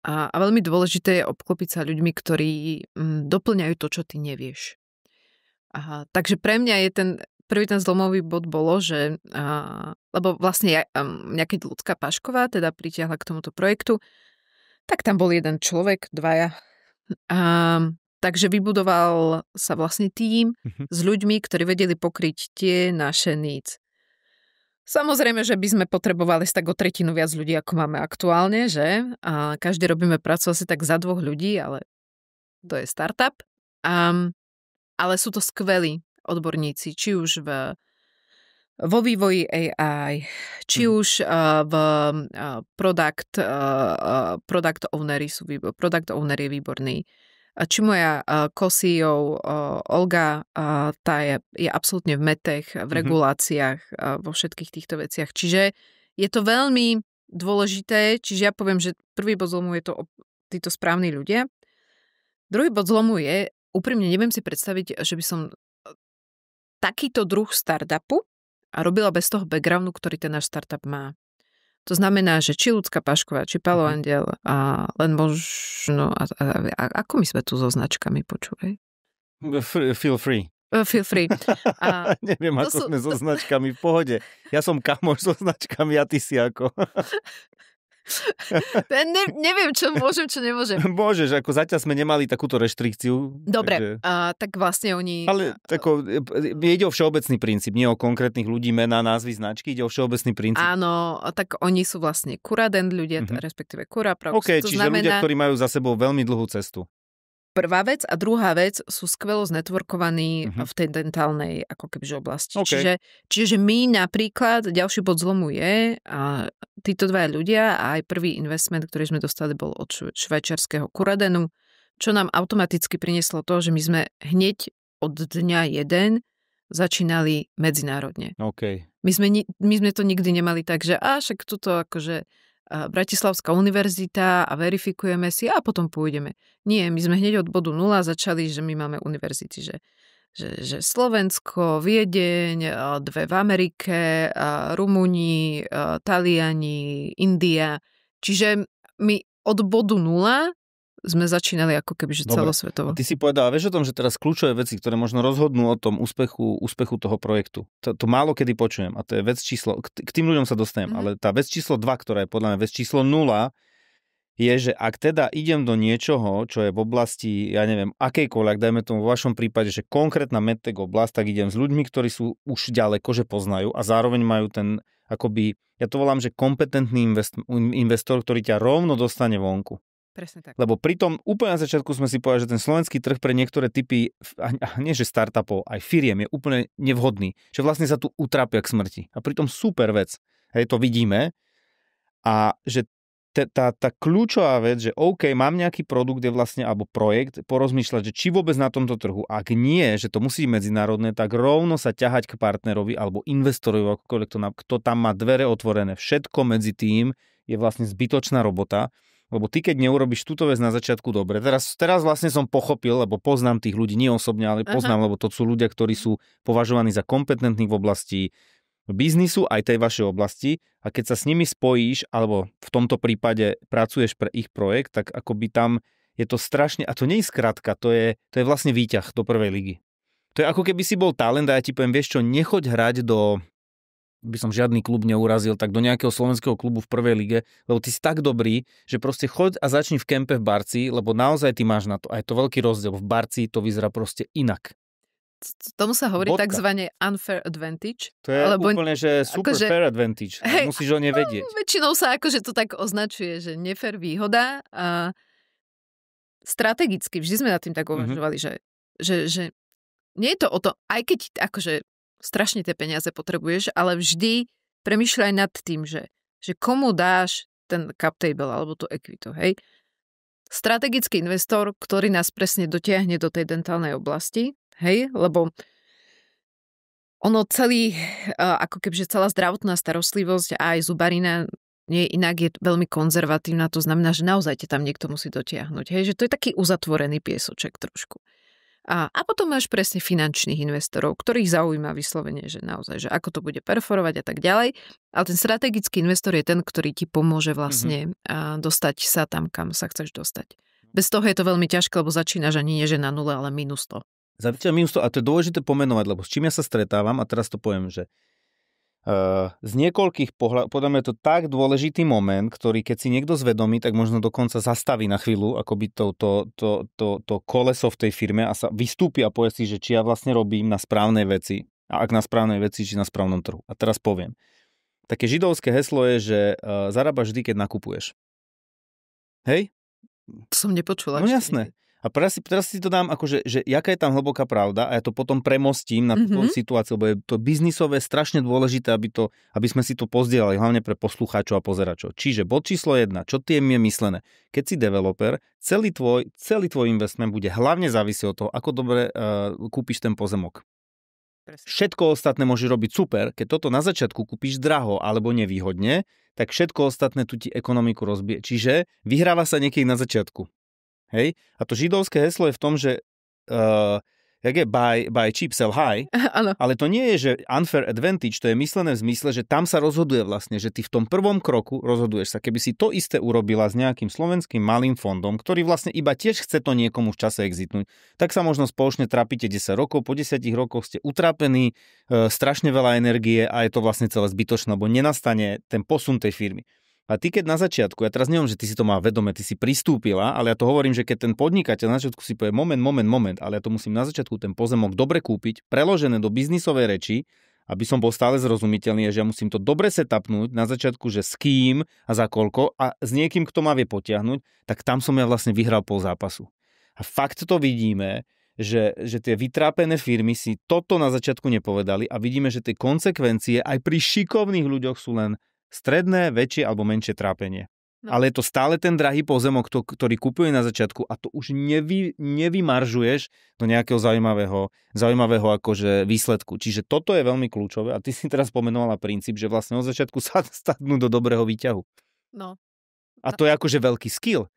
A veľmi dôležité je obklopiť sa ľuďmi, ktorí doplňajú to, čo ty nevieš. Takže pre mňa je ten zlomový bod bolo, že lebo vlastne mňa keď Ľudská Pašková teda pritiahla k tomuto projektu, tak tam bol jeden človek, dvaja. Takže vybudoval sa vlastne tím s ľuďmi, ktorí vedeli pokryť tie naše needs. Samozrejme, že by sme potrebovali tak o 1/3 viac ľudí, ako máme aktuálne, že? A každý robíme prácu asi tak za 2 ľudí, ale to je startup. Ale sú to skvelí odborníci, či už vo vývoji AI, či už v product owner je výborný. Či moja co-CEO Olga, tá je absolútne v metech, v reguláciách, vo všetkých týchto veciach. Čiže je to veľmi dôležité, čiže ja poviem, že prvý bod zlomu je to títo správni ľudia. Druhý bod zlomu je, úprimne neviem si predstaviť, že by som takýto druh startupu robila bez toho backgroundu, ktorý ten náš startup má. To znamená, že či Ľudská Pašková, či Palo Andiel a len možno... ako my sme tu so značkami, počúvaj? Feel free. Feel free. Neviem, ako sme so značkami, v pohode. Ja som kamoš so značkami a ty si ako... Neviem, čo môžem, čo nemôžem. Môžeš, ako zatiaľ sme nemali takúto reštrikciu. Dobre, takže... tak vlastne oni... Ale ide o všeobecný princíp, nie o konkrétnych ľudí, mená, názvy, značky, ide o všeobecný princíp. Áno, tak oni sú vlastne Kuradent ľudia, respektíve Kuraprox. OK, čiže ľudia, ktorí majú za sebou veľmi dlhú cestu. Prvá vec a druhá vec sú skvelo znetworkovaní v tej dentálnej ako kebyže oblasti. Okay. Čiže my napríklad, ďalší bod zlomu je, a títo dvaja ľudia a aj prvý investment, ktorý sme dostali, bol od švajčiarskeho Kuradenu, čo nám automaticky prinieslo to, že my sme hneď od dňa 1 začínali medzinárodne. OK. My sme to nikdy nemali tak, že však tuto akože Bratislavská univerzita a verifikujeme si a potom pôjdeme. Nie, my sme hneď od bodu 0 začali, že my máme univerzity, že Slovensko, Viedeň, 2 v Amerike, Rumúni, Taliani, India. Čiže my od bodu 0 sme začínali ako keby, že celosvetovo. A ty si povedala, vieš o tom, že teraz kľúčové veci, ktoré možno rozhodnú o tom úspechu toho projektu. To málo kedy počujem a to je vec číslo, k tým ľuďom sa dostanem, ale tá vec číslo 2, ktorá je podľa mňa vec číslo 0, je, že ak teda idem do niečoho, čo je v oblasti, ja neviem, akejkoľvek, dajme tomu vo vašom prípade, že konkrétna medtech oblasť, tak idem s ľuďmi, ktorí sú už ďaleko, že poznajú a zároveň majú ten, akoby, ja to volám, že kompetentný investor, ktorý ťa rovno dostane vonku. Presne tak. Lebo pri tom úplne na začiatku sme si povedali, že ten slovenský trh pre niektoré typy, nie že startupov, aj firiem je úplne nevhodný. Že vlastne sa tu utrápia k smrti. A pritom super vec. Hej, to vidíme. A že tá kľúčová vec, že OK, mám nejaký produkt, alebo projekt, porozmýšľať, že či vôbec na tomto trhu. Ak nie, že to musí byť medzinárodné, tak rovno sa ťahať k partnerovi alebo investorovi, kto tam má dvere otvorené. Všetko medzi tým je vlastne zbytočná robota. Lebo ty, keď neurobiš túto vec na začiatku dobre, teraz vlastne som pochopil, lebo poznám tých ľudí, nie osobne, ale poznám, lebo to sú ľudia, ktorí sú považovaní za kompetentných v oblasti biznisu, aj tej vašej oblasti, a keď sa s nimi spojíš, alebo v tomto prípade pracuješ pre ich projekt, tak akoby tam je to strašne, a to nie je skratka, to je vlastne výťah do prvej ligy. To je ako keby si bol talent a ja ti poviem, vieš čo, nechoď hrať by som žiadny klub neurazil, tak do nejakého slovenského klubu v prvej lige, lebo ty si tak dobrý, že proste choď a začni v kempe v Barci, lebo naozaj ty máš na to. A je to veľký rozdiel. V Barci to vyzerá proste inak. Tomu sa hovorí takzvané unfair advantage. To je úplne, že super fair advantage. Hej, musíš o nej vedieť. Väčšinou sa akože to tak označuje, že nefair výhoda. A strategicky, vždy sme nad tým tak uvažovali, že nie je to o to, aj keď akože strašne tie peniaze potrebuješ, ale vždy premýšľaj nad tým, že komu dáš ten cap table alebo to equity, hej. Strategický investor, ktorý nás presne dotiahne do tej dentálnej oblasti, hej, lebo ono ako kebyže celá zdravotná starostlivosť a aj zubarina nie inak je veľmi konzervatívna, to znamená, že naozaj tam niekto musí dotiahnuť, hej, že to je taký uzatvorený piesoček trošku. A potom máš presne finančných investorov, ktorých zaujíma vyslovene, že naozaj, že ako to bude perforovať a tak ďalej. Ale ten strategický investor je ten, ktorý ti pomôže vlastne dostať sa tam, kam sa chceš dostať. Bez toho je to veľmi ťažké, lebo začínaš ani nie že na 0, ale minus 100. Začína minus 100 a to je dôležité pomenovať, lebo s čím ja sa stretávam, a teraz to poviem, že z niekoľkých pohľadov, podľa mňa je to tak dôležitý moment, ktorý keď si niekto zvedomí, tak možno dokonca zastaví na chvíľu, akoby to koleso v tej firme a sa vystúpi a povie si, že či ja vlastne robím na správnej veci, a ak na správnej veci, či na správnom trhu. A teraz poviem. Také židovské heslo je, že zarábaš vždy, keď nakupuješ. Hej? To som nepočula. No jasné. A teraz si to dám akože, že jaká je tam hlboká pravda a ja to potom premostím na tú situáciu, lebo je to biznisové strašne dôležité, aby sme si to pozdielali, hlavne pre poslucháčov a pozeračov. Čiže bod číslo 1, čo tým je myslené? Keď si developer, celý tvoj investment bude hlavne závisieť od toho, ako dobre kúpiš ten pozemok. Presne. Všetko ostatné môže robiť super, keď toto na začiatku kúpiš draho alebo nevýhodne, tak všetko ostatné tu ti ekonomiku rozbije. Čiže vyhráva sa niekedy na začiatku. Hej? A to židovské heslo je v tom, že jak je buy cheap, sell high, ale to nie je, že unfair advantage, to je myslené v zmysle, že tam sa rozhoduje vlastne, že ty v tom prvom kroku rozhoduješ sa. Keby si to isté urobila s nejakým slovenským malým fondom, ktorý vlastne iba tiež chce to niekomu v čase exitnúť, tak sa možno spoločne trápite 10 rokov, po 10 rokoch ste utrápení, strašne veľa energie a je to vlastne celé zbytočné, lebo nenastane ten posun tej firmy. A ty keď na začiatku, ja teraz neviem, že ty si to má vedome, ty si pristúpila, ale ja to hovorím, že keď ten podnikateľ na začiatku si povie moment, ale ja to musím na začiatku ten pozemok dobre kúpiť, preložené do biznisovej reči, aby som bol stále zrozumiteľný, že ja musím to dobre setupnúť na začiatku, že s kým a za koľko a s niekým, kto ma vie potiahnuť, tak tam som ja vlastne vyhral pol zápasu. A fakt to vidíme, že tie vytrápené firmy si toto na začiatku nepovedali a vidíme, že tie konsekvencie aj pri šikovných ľuďoch sú len stredné, väčšie alebo menšie trápenie. ale je to stále ten drahý pozemok, ktorý kupuje na začiatku a to už nevymaržuješ do nejakého zaujímavého akože výsledku. Čiže toto je veľmi kľúčové a ty si teraz pomenovala princíp, že vlastne od začiatku sa stanú do dobrého výťahu. No. A to je akože veľký skill.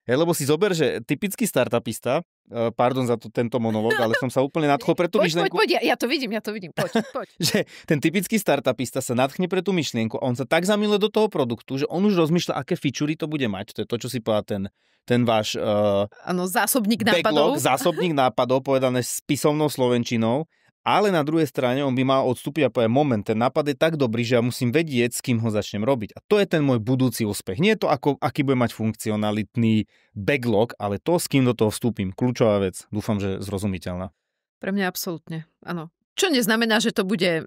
Lebo si zober, že typický startupista, pardon za tento monológ, ale som sa úplne nadchol pre tú myšlienku. Poď, ja to vidím, poď. Že ten typický startupista sa nadchne pre tú myšlienku a on sa tak zamiluje do toho produktu, že on už rozmýšľa, aké featurey to bude mať. To je to, čo si povedal ten váš zásobník backlog, zásobník nápadov, povedané s písomnou slovenčinou. Ale na druhej strane on by mal odstúpiť a povedať, moment, ten nápad je tak dobrý, že ja musím vedieť, s kým ho začnem robiť. A to je ten môj budúci úspech. Nie je to, aký bude mať funkcionalitný backlog, ale to, s kým do toho vstúpim. Kľúčová vec. Dúfam, že zrozumiteľná. Pre mňa absolútne, áno. Čo neznamená, že to bude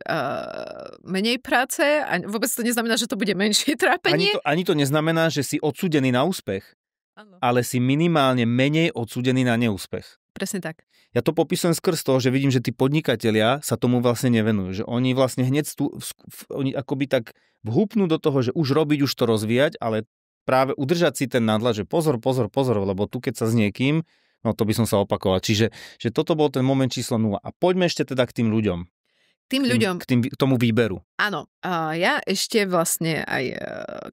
menej práce a vôbec to neznamená, že to bude menšie trápenie. Ani to neznamená, že si odsúdený na úspech, ano. Ale si minimálne menej odsúdený na neúspech. Presne tak. Ja to popisujem skrz toho, že vidím, že tí podnikatelia sa tomu vlastne nevenujú. Že oni vlastne hneď oni akoby tak vhúpnú do toho, že už robiť, už to rozvíjať, ale práve udržať si ten nadhľad, že pozor, lebo tu keď sa s niekým, no to by som sa opakoval. Čiže že toto bol ten moment číslo 0. A poďme ešte teda k tým ľuďom. K tomu výberu. Áno. Ja ešte vlastne aj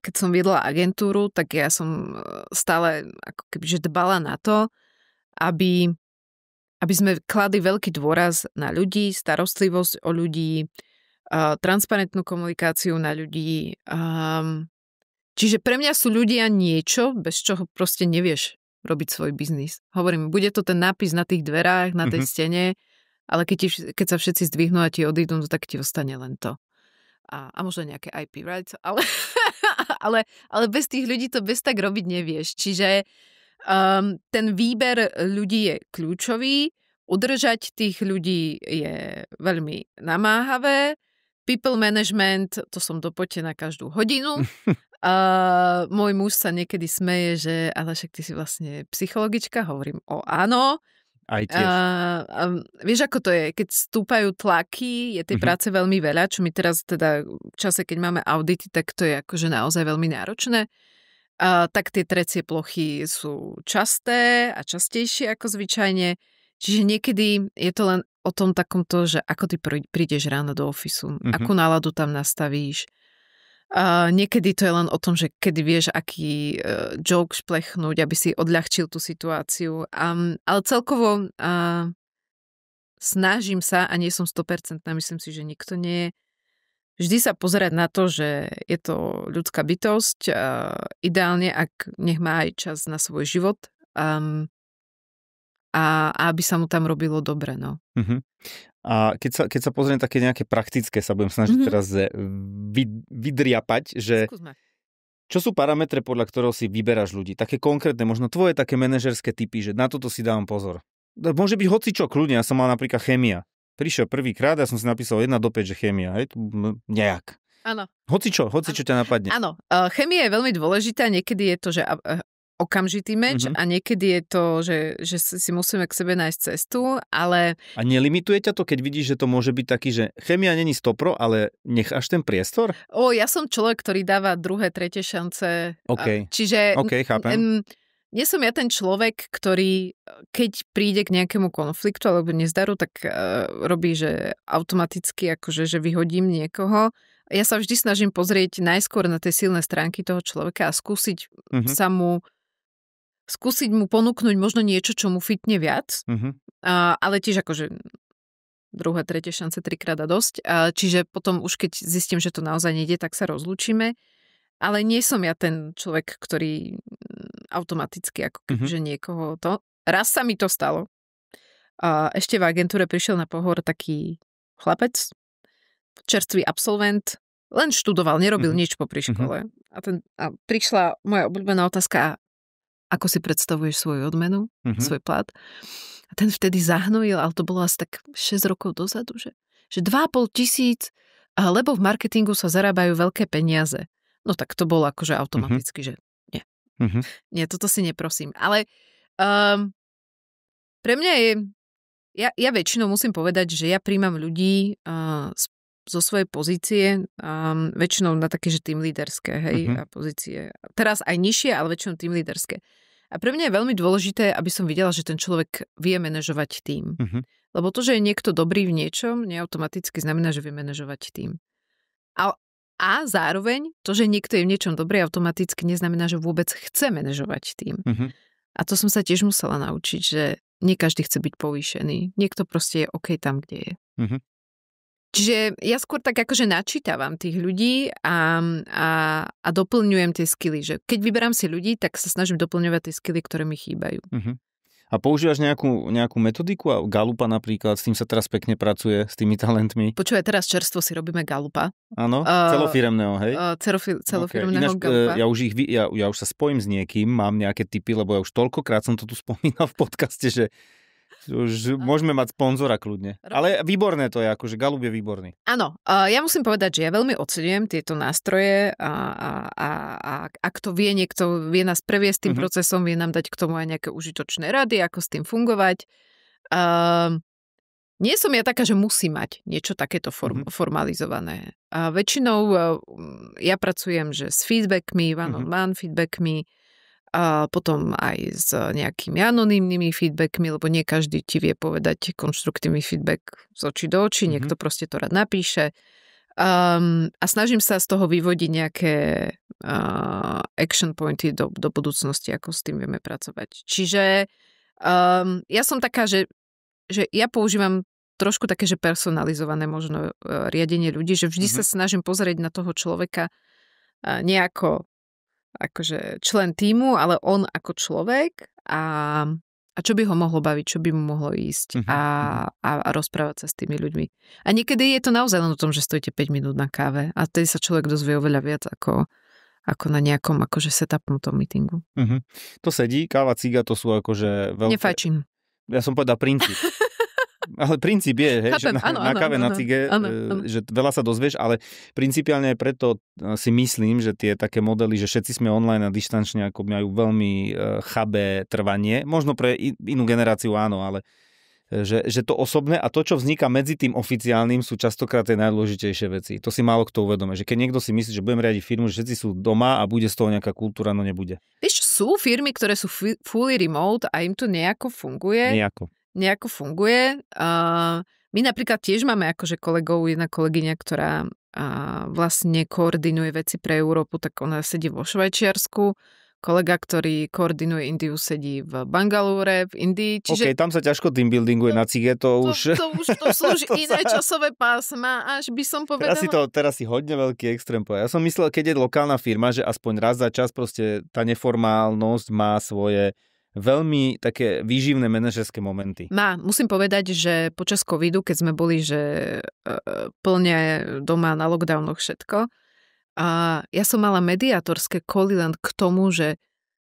keď som viedla agentúru, tak ja som stále ako kebyže dbala na to, aby sme kladli veľký dôraz na ľudí, starostlivosť o ľudí, transparentnú komunikáciu na ľudí. Čiže pre mňa sú ľudia niečo, bez čoho proste nevieš robiť svoj biznis. Hovorím, bude to ten nápis na tých dverách, na tej stene, ale keď sa všetci zdvihnú a ti odídu, tak ti ostane len to. A možno nejaké IP rights, ale bez tých ľudí to bez tak robiť nevieš. Čiže ten výber ľudí je kľúčový, udržať tých ľudí je veľmi namáhavé, people management, to som dopotená každú hodinu. Môj muž sa niekedy smeje, že ale však ty si vlastne psychologička, hovorím áno. Aj tiež. Vieš, ako to je, keď stúpajú tlaky, je tej práce veľmi veľa, čo mi teraz teda v čase, keď máme audity, tak to je akože naozaj veľmi náročné. Tak tie trecie plochy sú časté a častejšie ako zvyčajne. Čiže niekedy je to len o tom takomto, že ako ty prídeš ráno do ofisu, akú náladu tam nastavíš. Niekedy to je len o tom, že kedy vieš, aký joke šplechnúť, aby si odľahčil tú situáciu. Ale celkovo snažím sa, a nie som 100%, myslím si, že nikto nie je, vždy sa pozerať na to, že je to ľudská bytosť, ideálne, ak nech má aj čas na svoj život a aby sa mu tam robilo dobre. No. A keď sa pozriem také nejaké praktické, sa budem snažiť teraz vydriapať, že Skúsme. Čo sú parametre, podľa ktorého si vyberáš ľudí? Také konkrétne, možno tvoje také manažerské typy, že na toto si dávam pozor. Môže byť hocičo, kľudne, ja som mal napríklad chémia. Prišiel prvýkrát, ja som si napísal 1 do 5, že chémia, hej, nejak. Áno. Hocičo ťa napadne. Áno, chémia je veľmi dôležitá, niekedy je to, že okamžitý meč a niekedy je to, že si musíme k sebe nájsť cestu, ale... A nelimituje ťa to, keď vidíš, že to môže byť taký, že chémia není 100%, ale necháš ten priestor? Ja som človek, ktorý dáva druhé, tretie šance. Čiže... chápem. Nie som ja ten človek, ktorý keď príde k nejakému konfliktu alebo nezdaru, tak robí, že automaticky akože, že vyhodím niekoho. Ja sa vždy snažím pozrieť najskôr na tie silné stránky toho človeka a skúsiť mu ponúknuť možno niečo, čo mu fitne viac. Ale tiež akože druhé, tretie šance 3-krát a dosť. Čiže potom už keď zistím, že to naozaj nejde, tak sa rozlúčime. Ale nie som ja ten človek, ktorý automaticky ako kebyže niekoho to... Raz sa mi to stalo. Ešte v agentúre prišiel na pohovor taký chlapec, čerstvý absolvent, len študoval, nerobil nič popri škole. A prišla moja obľúbená otázka, ako si predstavuješ svoju odmenu, svoj plat. A ten vtedy zahnojil, ale to bolo asi tak 6 rokov dozadu, že 2,5 tisíc, lebo v marketingu sa zarábajú veľké peniaze. No tak to bolo akože automaticky, že nie. Nie, toto si neprosím. Ale pre mňa je... Ja väčšinou musím povedať, že ja príjmam ľudí zo svojej pozície, väčšinou na také, že tým líderské, hej, a pozície. Teraz aj nižšie, ale väčšinou tým líderské. A pre mňa je veľmi dôležité, aby som videla, že ten človek vie manažovať tým. Lebo to, že je niekto dobrý v niečom, neautomaticky znamená, že vie manažovať tým. A zároveň to, že niekto je v niečom dobrý, automaticky neznamená, že vôbec chce manažovať tým. A to som sa tiež musela naučiť, že nie každý chce byť povýšený. Niekto proste je OK tam, kde je. Čiže ja skôr tak akože načítavam tých ľudí a doplňujem tie skily. Že keď vyberám si ľudí, tak sa snažím doplňovať tie skily, ktoré mi chýbajú. A používaš nejakú metodiku? Galupa napríklad, s tým sa teraz pekne pracuje, s tými talentmi. Počúvaj, teraz čerstvo si robíme Galupa. Áno, celofiremného, hej? Celofiremného Galupa. Ja už sa spojím s niekým, mám nejaké tipy, lebo ja už toľkokrát som to tu spomínal v podcaste, že už môžeme mať sponzora kľudne. Ale výborné to je, akože Galup je výborný. Áno, ja musím povedať, že ja veľmi oceňujem tieto nástroje a ak to vie niekto, vie nás previesť tým procesom, vie nám dať k tomu aj nejaké užitočné rady, ako s tým fungovať. Nie som ja taká, že musí mať niečo takéto formalizované. A väčšinou ja pracujem že s feedbackmi, one-on-one feedbackmi, a potom aj s nejakými anonymnými feedbackmi, lebo nie každý ti vie povedať konštruktívny feedback z očí do očí, niekto proste to rád napíše. A snažím sa z toho vyvodiť nejaké action pointy do budúcnosti, ako s tým vieme pracovať. Čiže ja som taká, že ja používam trošku také, že personalizované možno riadenie ľudí, že vždy sa snažím pozrieť na toho človeka nejako akože člen tímu, ale on ako človek a čo by ho mohlo baviť, čo by mu mohlo ísť a rozprávať sa s tými ľuďmi. A niekedy je to naozaj len o tom, že stojíte 5 minút na káve a tedy sa človek dozvie oveľa viac ako na nejakom akože setupnutom meetingu. To sedí, káva, ciga, to sú akože veľké... Nefajčím. Ja som povedal princíp. Ale princíp je, hej, že na káve, na cige, že veľa sa dozvieš, ale principiálne preto si myslím, že tie také modely, že všetci sme online a dištančne ako majú veľmi chabé trvanie. Možno pre inú generáciu áno, ale že to osobné a to, čo vzniká medzi tým oficiálnym, sú častokrát tie najdôležitejšie veci. To si málo kto uvedomí, že keď niekto si myslí, že budem riadiť firmu, že všetci sú doma a bude z toho nejaká kultúra, no nebude. Vieš, sú firmy, ktoré sú fully remote a im to nejako funguje. Nejako funguje. My napríklad tiež máme akože kolegov, jedna kolegyňa, ktorá vlastne koordinuje veci pre Európu, tak ona sedí vo Švajčiarsku. Kolega, ktorý koordinuje Indiu, sedí v Bangalore, v Indii. Čiže... tam sa ťažko team buildinguje na cige, to už... To sú už iné časové pásma, až by som povedala. Teraz si hodne veľký extrém povedal. Ja som myslel, keď je lokálna firma, že aspoň raz za čas proste tá neformálnosť má svoje veľmi také výživné manažerské momenty. Musím povedať, že počas covidu, keď sme boli že plne doma na lockdownoch všetko, a ja som mala mediátorské koly len k tomu, že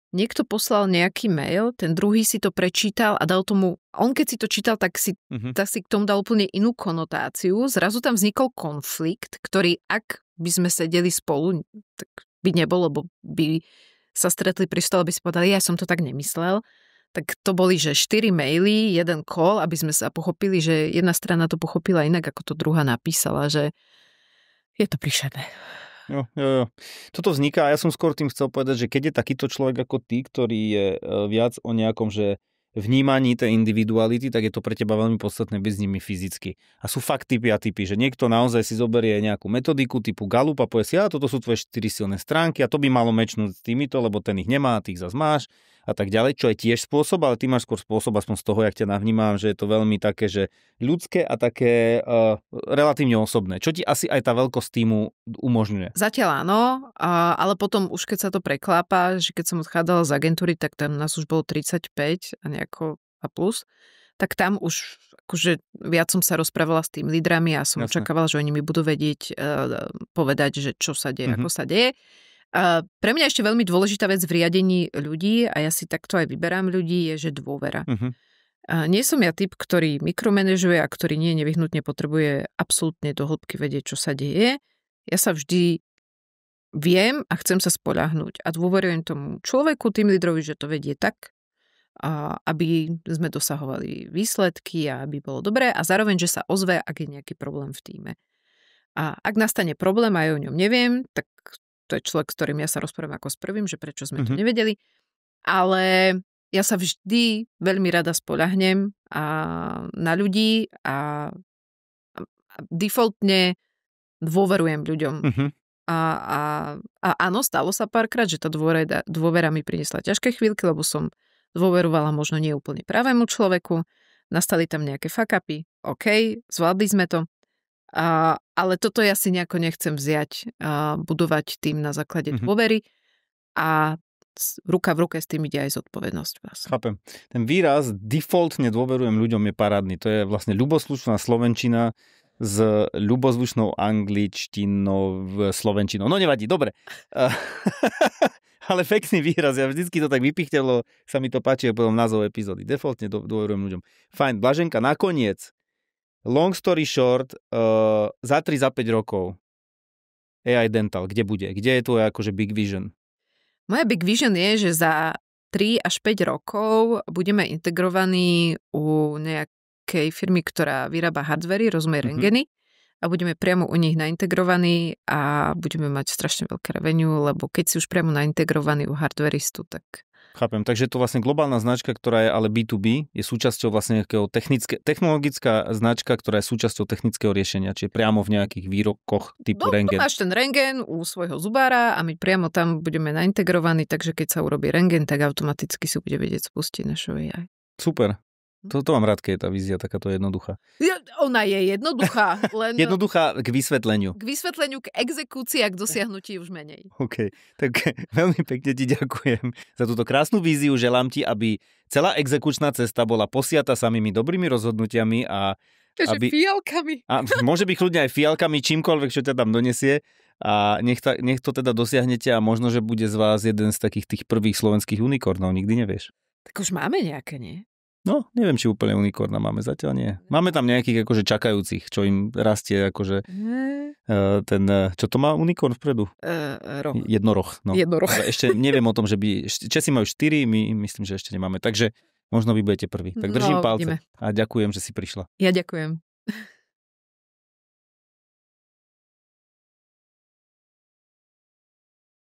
niekto poslal nejaký mail, ten druhý si to prečítal a dal tomu, on keď si to čítal, tak si k tomu dal úplne inú konotáciu. Zrazu tam vznikol konflikt, ktorý ak by sme sedeli spolu, tak by nebol, lebo by sa stretli pri stole, aby si povedali, ja som to tak nemyslel. Tak to boli, že 4 maily, 1 call, aby sme sa pochopili, že jedna strana to pochopila inak, ako to druhá napísala, že je to príšerné. Jo. Toto vzniká a ja som skôr tým chcel povedať, že keď je takýto človek ako ty, ktorý je viac o nejakom, že vnímaní tej individuality, tak je to pre teba veľmi podstatné byť s nimi fyzicky. A sú fakt typy a typy, že niekto naozaj si zoberie nejakú metodiku typu Galup a povie si, toto sú tvoje 4 silné stránky a to by malo mečnúť s týmito, lebo ten ich nemá, tých zas máš a tak ďalej, čo je tiež spôsob, ale ty máš skôr spôsob, aspoň z toho, jak ťa navnímam, že je to veľmi také, že ľudské a také relatívne osobné. Čo ti asi aj tá veľkosť týmu umožňuje? Zatiaľ áno, ale potom už keď sa to preklápa, že keď som odchádzala z agentúry, tak tam nás už bolo 35 a nejako a plus, tak tam už akože viac som sa rozprávala s tým lídrami a som očakávala, že oni mi budú vedieť povedať, že čo sa deje, ako sa deje. Pre mňa ešte veľmi dôležitá vec v riadení ľudí, a ja si takto aj vyberám ľudí, je, že dôvera. Nie som ja typ, ktorý mikromanažuje a ktorý nie nevyhnutne potrebuje absolútne do hĺbky vedieť, čo sa deje. Ja sa vždy viem a chcem sa spoľahnúť a dôverujem tomu človeku, tým lídrovi, že to vedie tak, aby sme dosahovali výsledky a aby bolo dobré a zároveň, že sa ozve, ak je nejaký problém v tíme. A ak nastane problém a ja o ňom neviem, tak to je človek, s ktorým ja sa rozprávam ako s prvým, že prečo sme to nevedeli. Ale ja sa vždy veľmi rada spoľahnem na ľudí a defaultne dôverujem ľuďom. A áno, stalo sa párkrát, že tá dôvera mi priniesla ťažké chvíľky, lebo som dôverovala možno nie úplne pravému človeku. Nastali tam nejaké fuck-upy. OK, zvládli sme to. Ale toto ja si nejako nechcem vziať, budovať tým na základe dôvery a ruka v ruke s tým ide aj zodpovednosť vás. Chápem. Ten výraz defaultne dôverujem ľuďom je parádny. To je vlastne ľuboslušná slovenčina s ľubozvučnou angličtinou v slovenčinou. No nevadí, dobre. Ale pekný výraz, ja vždycky to tak vypichtelo, sa mi to páči, potom názov epizódy. Defaultne dôverujem ľuďom. Fajn, Blaženka, nakoniec, long story short, za 3-5 rokov AI Dental, kde bude? Kde je tvoje akože big vision? Moja big vision je, že za 3 až 5 rokov budeme integrovaní u nejakej firmy, ktorá vyrába hardvery, rozumie rentgeny, a budeme priamo u nich naintegrovaní a budeme mať strašne veľké revenue, lebo keď si už priamo naintegrovaný u hardveristu, tak... Chápem, takže je to vlastne globálna značka, ktorá je ale B2B, je súčasťou vlastne nejakého technologická značka, ktorá je súčasťou technického riešenia, čiže priamo v nejakých výrobkoch typu rentgen. Máš ten rentgen u svojho zubára a my priamo tam budeme naintegrovaní, takže keď sa urobí rentgen, tak automaticky si bude vedieť spustiť našu AI. Super. To mám rád, keď je tá vízia takáto jednoduchá. Ona je jednoduchá. Len... Jednoduchá k vysvetleniu. K vysvetleniu, k exekúcii a k dosiahnutí už menej. OK, tak veľmi pekne ti ďakujem za túto krásnu víziu. Želám ti, aby celá exekučná cesta bola posiata samými dobrými rozhodnutiami a aby... fialkami. A môže byť kľudne aj fialkami, čímkoľvek, čo ťa tam donesie. A nech to teda dosiahnete a možno, že bude z vás jeden z takých tých prvých slovenských unikornov. Nikdy nevieš. Tak už máme nejaké, nie? No, neviem, či úplne unikorna máme, zatiaľ nie. Máme tam nejakých akože čakajúcich, čo im rastie akože ten, čo to má unikorn vpredu? Roh. Jednoroh. No. Jednoroh. Ale ešte neviem o tom, že by, Česi majú 4, my myslím, že ešte nemáme, takže možno vy budete prví. Tak držím palce a ďakujem, že si prišla. Ja ďakujem.